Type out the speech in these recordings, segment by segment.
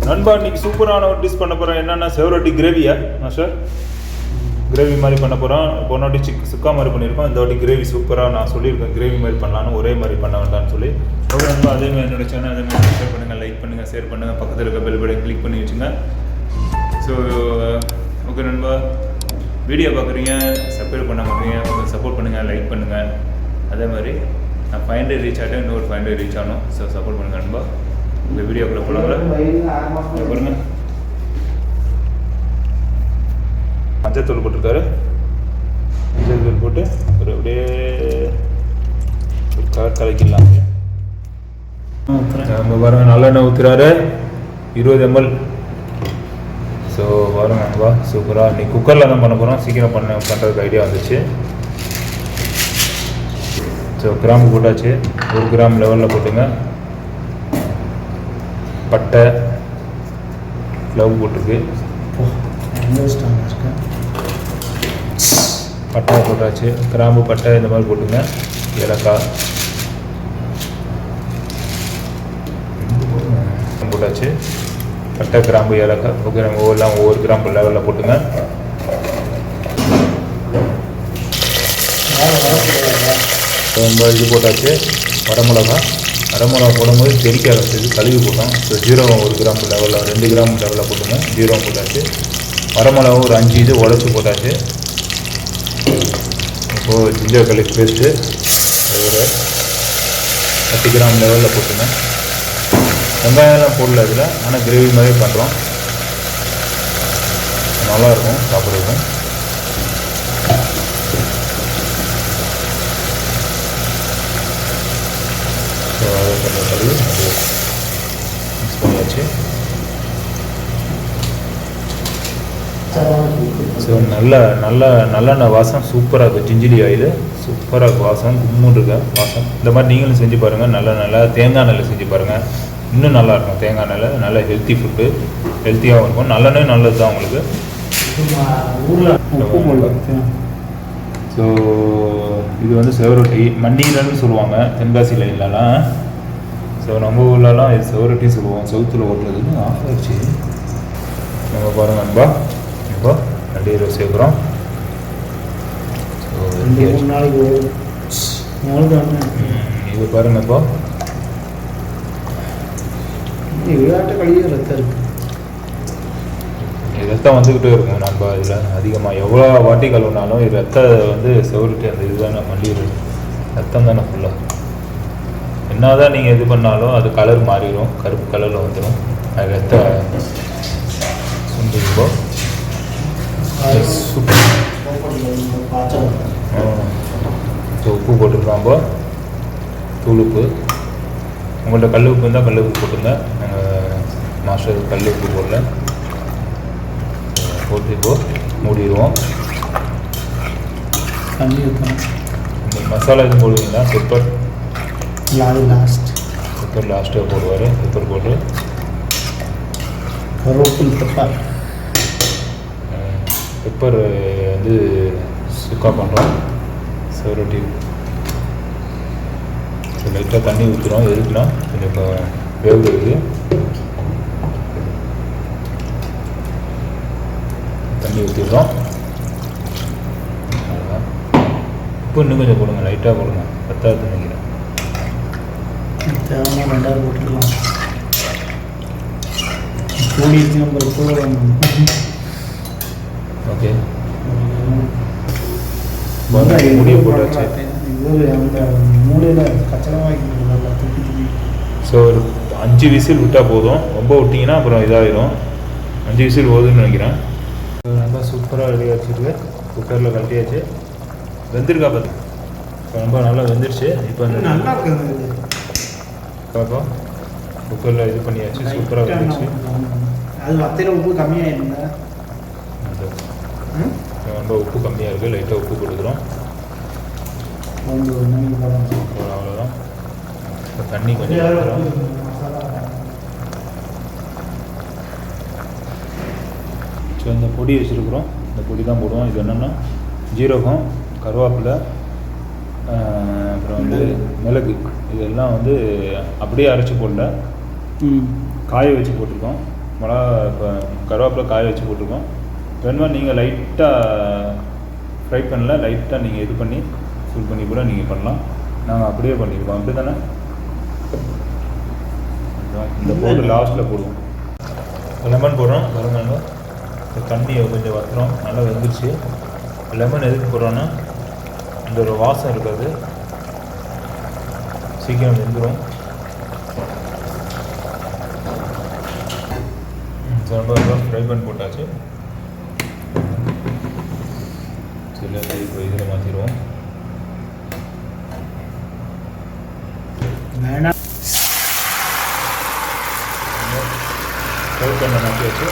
நண்பா இன்னைக்கு சூப்பரான ஒரு டிஷ் பண்ண போகிறோம். என்னென்னா செவரொட்டி கிரேவியா சார்? கிரேவி மாதிரி பண்ண போகிறோம். போனாட்டி சுக்கா மாதிரி பண்ணியிருக்கோம். இந்த வாட்டி கிரேவி சூப்பராக நான் சொல்லியிருக்கேன். கிரேவி மாதிரி பண்ணலான்னு, ஒரே மாதிரி பண்ண வேண்டாம்னு சொல்லி. ஓகே நண்பா, அதேமாதிரி என்னோட சேனல் அதேமாதிரி சப்ஸ்கிரைப் பண்ணுங்கள், லைக் பண்ணுங்கள், ஷேர் பண்ணுங்கள், பக்கத்தில் இருக்க பெல் பட்டன் கிளிக் பண்ணி வச்சுங்க. ஸோ ஓகே நண்பா, வீடியோ பார்க்குறீங்க, சப்ஸ்கிரைப் பண்ண மாட்டீங்க, கொஞ்சம் சப்போர்ட் பண்ணுங்கள், லைக் பண்ணுங்கள். அதே மாதிரி நான் 500 ரீச் ஆகிட்டேன், இன்னொரு 500 ரீச் ஆகணும். ஸோ சப்போர்ட் பண்ணுங்கள் நண்பா. இந்த வீடியோக்குள்ளே போகலாங்களா? பாருங்க, மஞ்சத்தூள் போட்டிருக்காரு. மஞ்சத்தூள் போட்டு ஒரு அப்படியே ஒரு கலக்கிடலாம். நம்ம பாருங்கள், நல்லெண்ணெய் ஊற்றுறாரு 20 ml. ஸோ பாருங்க நண்பா, சூப்பராக இன்னைக்கு குக்கரில் தான் பண்ண போகிறோம். சீக்கிரம் பண்ணுறதுக்கு ஐடியா வந்துச்சு. ஸோ கிராம்பு போட்டாச்சு, 1 கிராம் லெவலில் போட்டுங்க. பட்டை லவ் போட்டிருக்கு, பட்டை போட்டாச்சு. கிராம்பு பட்டை இந்த மாதிரி போட்டுங்க. ஏலக்காய் போட்டாச்சு. பட்டை கிராம்பு ஏலக்காய் ஓகே. நம்ம ஒவ்வொரு கிராம்பு லெவலில் போட்டுங்க. இது போட்டாச்சு. வரமிளகா போடும்போது தெறிக்க ஆரம்பிச்சது, கழுவி போட்டோம். ஸோ ஜீரகம் 1 கிராம் லெவலில், 2 கிராம் லெவலில் போட்டுங்க. ஜீரகம் போட்டாச்சு. வரமிளகா ஒரு 5 இது உடச்சி போட்டாச்சு. இப்போது ஜிஞ்சர் garlic பேஸ்ட்டு ஒரு 10 கிராம் லெவலில் போட்டுங்க. வெங்காயம்லாம் போடல இதில், ஆனால் கிரேவி மாதிரி பண்ணுறோம், நல்லாயிருக்கும் சாப்பிட்றதுக்கும். ஸோ அதை கொஞ்சம் கழுவி மிக்ஸ் பண்ணியாச்சு. ஸோ நல்லெண்ணெய் வாசம் சூப்பராக இருக்குது. ஜிஞ்சிரி ஆயில் சூப்பராக இருக்குது, வாசம் கும்முன்னு இருக்க வாசம். இந்த மாதிரி நீங்களும் செஞ்சு பாருங்கள். நல்ல தேங்காய் நெல்லை செஞ்சு பாருங்கள், இன்னும் நல்லாயிருக்கும். தேங்காய் நெல்லை நல்ல ஹெல்த்தி ஃபுட்டு, ஹெல்த்தியாகவும் இருக்கும். நல்லெண்ணெயும் நல்லது தான் உங்களுக்கு. ஸோ இது வந்து செவரொட்டி மண்ணீரன்னு சொல்லுவாங்க தென்காசி லைன்லலாம். ஸோ நம்ம ஊர்லலாம் இது செவரொட்டி சொல்லுவோம். சவுத்தில் ஓட்டுறதுன்னு ஆஃப் ஆயிடுச்சு. நம்ம பாருங்க நண்பா, இப்போ நண்டீரை சேர்க்குறோம். ஸோ இது பாருங்க, இப்போ ரத்தம் வந்துக்கிட்டே இருக்கும் நண்பா. இதில் அதிகமாக எவ்வளோ வாட்டி கழுவினாலும் இது ரத்தம் வந்து செவரட்டி அந்த இதுதானே மண்டியில் ரத்தம் தானே ஃபுல்லாக. என்ன தான் நீங்கள் இது பண்ணாலும் அது கலர் மாறிடும், கருப்பு கலரில் வந்துடும். அது ரத்த சுண்டிப்போ ஸோ உப்பு போட்டுருக்காம்போ, தூள் உப்பு. உங்கள்கிட்ட கல் உப்பு இருந்தால் கல் உப்பு போட்டுங்க. மாஸ்டர் கல் உப்பு போடல, போட்டு இப்போது மூடிடுவோம். தண்ணி ஊற்றணும். இந்த மசாலா எதுவும் போடுவீங்களா? பெப்பர் லாஸ்ட்டாக போடுவார். பெப்பர் போட்டு பெப்பர் வந்து சுக்கா பண்ணுறோம் செவரொட்டி. ஸோ லைட்டாக தண்ணி ஊற்றுறோம். எதுக்குன்னா கொஞ்சம் இப்போ வேவுறது. தண்ணி ஊற்றிடுறோம். உப்பு இன்னும் கொஞ்சம் போடுங்க, லைட்டாக போடுங்க, பத்தாவது நினைக்கிறேன். தேவையான 2 போட்டுக்கலாம். கூடி ஓகே, மூடியை போட்டாச்சு. ஸோ ஒரு 5 விசில் விட்டால் போதும். ரொம்ப விட்டிங்கன்னா அப்புறம் இதாகிடும். 5 விசில் போதுன்னு நினைக்கிறேன். ரொம்ப சூப்பராக ரெடி வச்சுருக்கு. குக்கரில் கழட்டியாச்சு. வெந்திருக்கா பார்த்து ரொம்ப நல்லா வெந்துருச்சு. இப்போ அந்த நல்லா இருக்குது பார்ப்போம். குக்கரில் இது பண்ணியாச்சு, சூப்பராக வந்துருச்சு. அது வத்தையில் உப்பு கம்மியாகிடுங்க. ரொம்ப உப்பு கம்மியாக இருக்குது, லைட்டாக உப்பு கொடுக்குறோம். அவ்வளோதான். இப்போ தண்ணி கொஞ்சம் ஸோ இந்த பொடி வச்சுருக்குறோம். இந்த பொடி தான் போடுவோம். இது என்னென்னா ஜீரகம், கருவேப்பிலை, அப்புறம் வந்து மிளகு, இதெல்லாம் வந்து அப்படியே அரைச்சி போடல, காய வச்சு போட்டிருக்கோம். மிளகா இப்போ கருவேப்பிலை காய வச்சு போட்டிருக்கோம். வேணுமா நீங்கள் லைட்டாக ஃப்ரை பண்ணல, லைட்டாக நீங்கள் இது பண்ணி சூட் பண்ணி கூட நீங்கள் பண்ணலாம். நாங்கள் அப்படியே பண்ணியிருக்கோம். அப்படி தானே இந்த போட்டு லாஸ்ட்டில் போடுவோம். லெமன் போடுறோம். லெமன் தண்ணியை கொஞ்சம் வற்றுறோம். நல்லா வெந்துருச்சு. லெமன் எதுக்கு போடுறோன்னா இந்த ஒரு வாசம் இருக்காது, சீக்கிரம் வெந்துடும். ரொம்ப ஃப்ரை பண்ணி போட்டாச்சு. சில இப்போ இதில் மாற்றிடுவோம். வேணாம் ஃப்ரை பண்ண மாற்றி வச்சு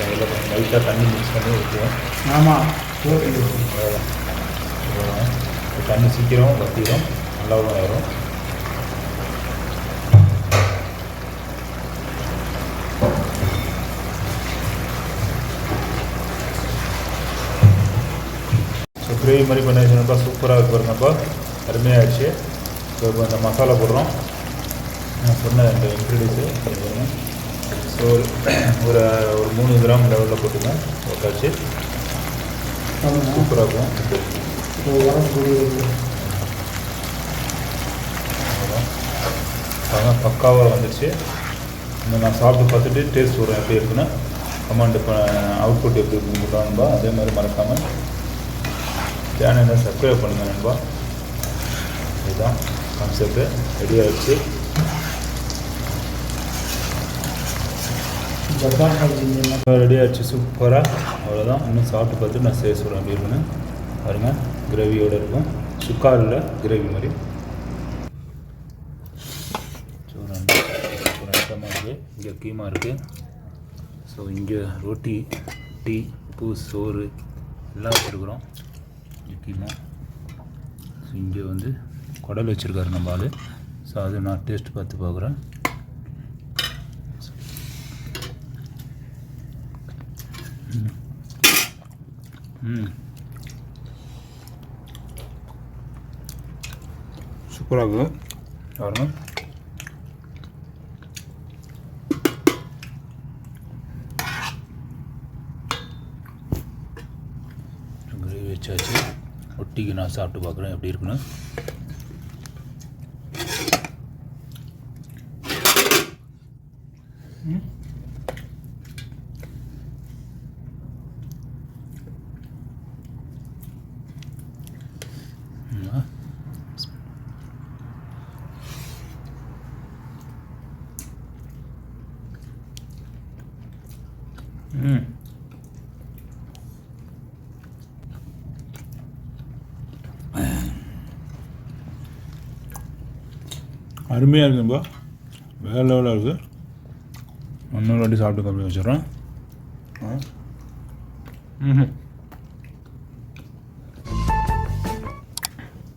அதில் கொஞ்சம் லைட்டாக தண்ணி மிக்ஸ் பண்ணி ஊற்றுவோம். ஆமாம் அவ்வளோதான். தண்ணி சீக்கிரம் வற்றிடும், நல்லாவும் ஆயிரும். ஸோ கிரேவி மாதிரி பண்ணி வச்சுருந்தப்பா சூப்பராக இருக்கு பாருங்கப்பா, அருமையாகிடுச்சு. ஸோ இப்போ இந்த மசாலா போடுறோம். நான் சொன்ன இந்த இன்க்ரீடியன்ஸு பாருங்க. ஸோ ஒரு 3 கிராம் லெவலில் போட்டாச்சு. சூப்பராக இருக்கும். அதான் பக்காவாக வந்துடுச்சு. இந்த நான் சாப்பிட்டு பார்த்துட்டு டேஸ்ட் வரும் எப்படி இருக்குன்னா கமெண்ட் அவுட்புட் எப்படி இருக்குன்னு போட்டாங்கப்பா. அதே மாதிரி மறக்காமல் சேனலை சப்ஸ்கிரைப் பண்ணுங்கள் நண்பா. இதுதான் கான்செப்ட்டு. ரெடி ஆகிடுச்சு. ரெடி ஆகிடுச்சு சூப்பராக. அவ்வளோதான். இன்னும் சாப்பிட்டு பார்த்துட்டு நான் சொல்கிறேன் எப்படி இருக்குன்னு பாருங்கள். கிரேவியோடு இருக்கும். சுக்கா இல்லை, கிரேவி மாதிரி. ஸோ ஒரு ஐட்டமாக இருக்குது. இங்கே கீமா இருக்குது. ஸோ இங்கே ரொட்டி, டீ, உப்பு, சோறு எல்லாம் வச்சுருக்குறோம். இங்கே கீமா. ஸோ இங்கே வந்து குடல் வச்சுருக்காரு நம்ம ஆள். ஸோ அது நான் டேஸ்ட் பார்த்து பார்க்குறேன். சூப்பராக இருக்குது பாருங்க. கிரேவி வச்சாச்சு. ரொட்டிக்கு நான் சாப்பிட்டு பார்க்குறேன் எப்படி இருக்குன்னு. அருமையாக இருக்குப்பா, வேறு லெவலாக இருக்குது. இன்னொரு வாட்டி சாப்பிட்டு கம்மி வச்சிடறேன்.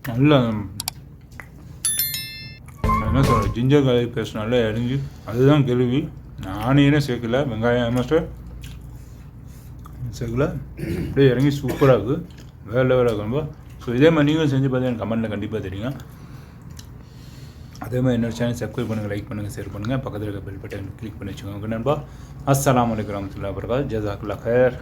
நல்லா என்ன சொல்கிறேன், ஜிஞ்சர் கார்லிக் பேஸ்ட் நல்லா இறங்கி, அதுதான் கேள்வி. ஆனியனே சேர்க்கல, வெங்காயம் மாஸ்டர் சேர்க்கல, அப்படியே இறங்கி சூப்பராக இருக்குது, வேறு லெவலாக இருக்கும்பா. ஸோ இதே மாதிரி நீங்களும் செஞ்சு பார்த்து எனக்கு கமெண்ட்டில் கண்டிப்பாக தெரியுங்க. அதே மாதிரி என்னோட சேனல் சப்ஸ்கிரைப் பண்ணுங்கள், லைக் பண்ணுங்கள், ஷேர் பண்ணுங்கள், பக்கத்தில் இருக்க பெல் பட்டன் கிளிக் பண்ணி வச்சுக்கோங்க நண்பா. அஸ்ஸலாமு அலைக்கும் வரஹ்மத்துல்லாஹி வபரகாத்துஹு. ஜஸாக்கல்லாஹ் ஹைர்.